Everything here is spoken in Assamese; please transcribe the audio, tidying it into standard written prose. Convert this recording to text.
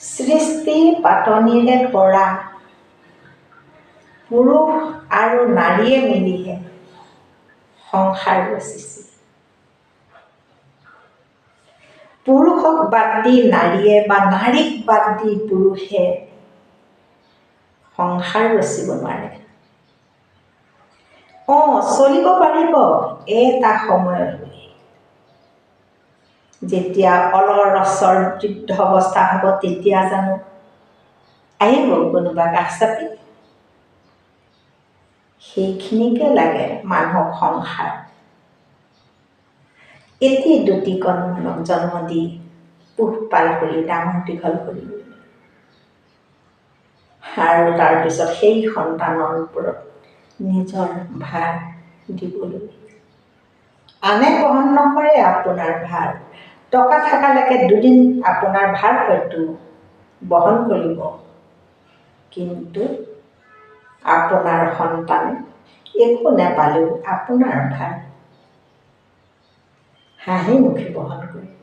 সৃষ্টি পাতনিৰে পৰা পুৰুষ আৰু নাৰীয়ে মিলিহে সংসাৰ ৰচিছিল। পুৰুষক বাদ দি নাৰীয়ে বা নাৰীক বাদ দি পুৰুষে সংসাৰ ৰচিব নোৱাৰে। চলিব পাৰিব এটা সময়লৈ, যেতিয়া অলৰচৰ যুদ্ধ অৱস্থা হ'ব, তেতিয়া জানো আহিব কোনোবা কাষ চাপি? সেইখিনিকে লাগে মানুহক সংসাৰ। এটি দুটি কন্যাক জন্ম দি পোহপাল কৰি ডাঙৰ দীঘল কৰিবলৈ, আৰু তাৰপিছত সেই সন্তানৰ ওপৰত নিজৰ ভাৰ দিবলৈ। আনে বহন নকৰে আপোনাৰ ভাৰ। টকা থকালৈকে দুদিন আপোনাৰ ভাৰ হয়তো বহন কৰিব, কিন্তু আপোনাৰ সন্তানে একো নেপালেও আপোনাৰ ভাৰ হাঁহি মুখে বহন কৰিব।